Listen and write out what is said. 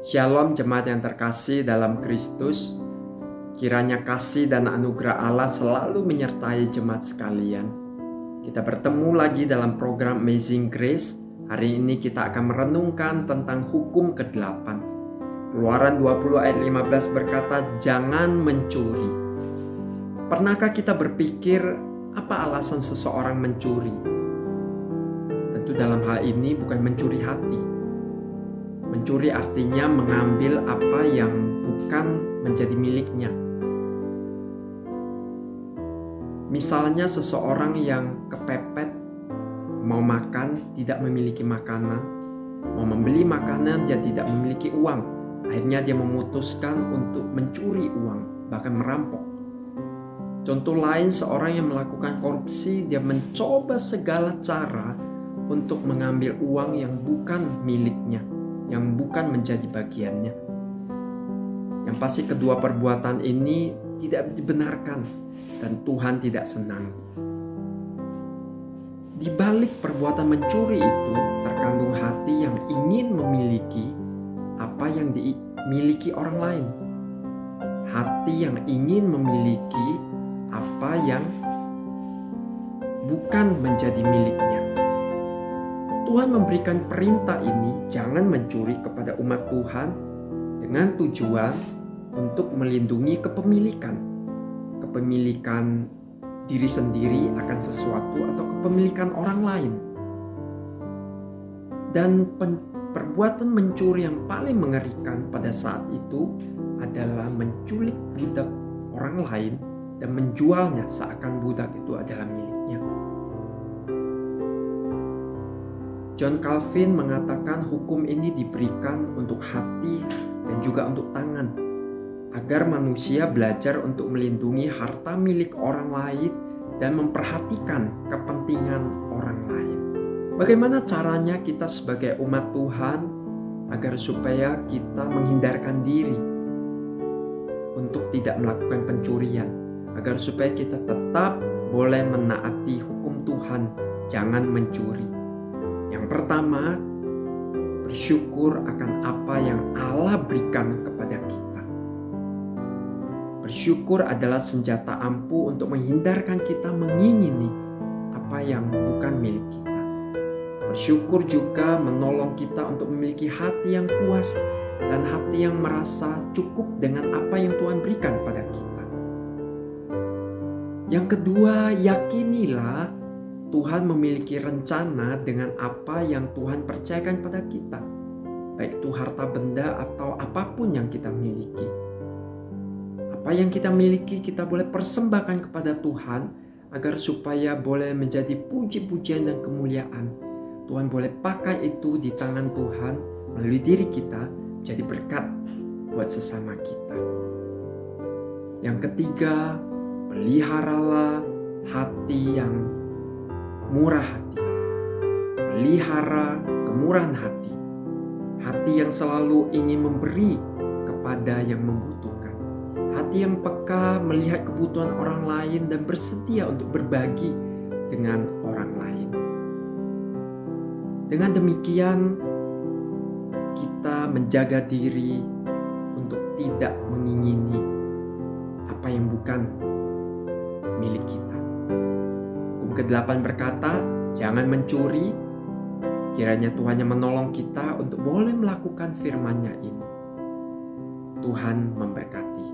Shalom jemaat yang terkasih dalam Kristus. Kiranya kasih dan anugerah Allah selalu menyertai jemaat sekalian. Kita bertemu lagi dalam program Amazing Grace. Hari ini kita akan merenungkan tentang hukum ke-8. Keluaran 20 ayat 15 berkata, jangan mencuri. Pernahkah kita berpikir apa alasan seseorang mencuri? Tentu dalam hal ini bukan mencuri hati. Mencuri artinya mengambil apa yang bukan menjadi miliknya. Misalnya seseorang yang kepepet, mau makan tidak memiliki makanan, mau membeli makanan dia tidak memiliki uang. Akhirnya dia memutuskan untuk mencuri uang, bahkan merampok. Contoh lain, seorang yang melakukan korupsi, dia mencoba segala cara untuk mengambil uang yang bukan miliknya, yang bukan menjadi bagiannya. Yang pasti kedua perbuatan ini tidak dibenarkan dan Tuhan tidak senang. Di balik perbuatan mencuri itu terkandung hati yang ingin memiliki apa yang dimiliki orang lain. Hati yang ingin memiliki apa yang bukan menjadi miliknya. Tuhan memberikan perintah ini, jangan mencuri kepada umat Tuhan dengan tujuan untuk melindungi kepemilikan diri sendiri akan sesuatu atau kepemilikan orang lain. Dan perbuatan mencuri yang paling mengerikan pada saat itu adalah menculik budak orang lain dan menjualnya seakan budak itu adalah miliknya. John Calvin mengatakan hukum ini diberikan untuk hati dan juga untuk tangan, agar manusia belajar untuk melindungi harta milik orang lain dan memperhatikan kepentingan orang lain. Bagaimana caranya kita sebagai umat Tuhan agar supaya kita menghindarkan diri untuk tidak melakukan pencurian, agar supaya kita tetap boleh menaati hukum Tuhan, jangan mencuri. Yang pertama, bersyukur akan apa yang Allah berikan kepada kita. Bersyukur adalah senjata ampuh untuk menghindarkan kita mengingini apa yang bukan milik kita. Bersyukur juga menolong kita untuk memiliki hati yang puas dan hati yang merasa cukup dengan apa yang Tuhan berikan pada kita. Yang kedua, yakinilah Tuhan memiliki rencana dengan apa yang Tuhan percayakan pada kita, baik itu harta benda atau apapun yang kita miliki. Apa yang kita miliki kita boleh persembahkan kepada Tuhan agar supaya boleh menjadi puji-pujian dan kemuliaan. Tuhan boleh pakai itu di tangan Tuhan melalui diri kita jadi berkat buat sesama kita. Yang ketiga, peliharalah hati yang murah hati. Pelihara kemurahan hati. Hati yang selalu ingin memberi kepada yang membutuhkan. Hati yang peka melihat kebutuhan orang lain dan bersedia untuk berbagi dengan orang lain. Dengan demikian, kita menjaga diri untuk tidak mengingini apa yang bukan milik kita. Ke-8 berkata, jangan mencuri. Kiranya Tuhan yang menolong kita untuk boleh melakukan firman-Nya ini. Tuhan memberkati.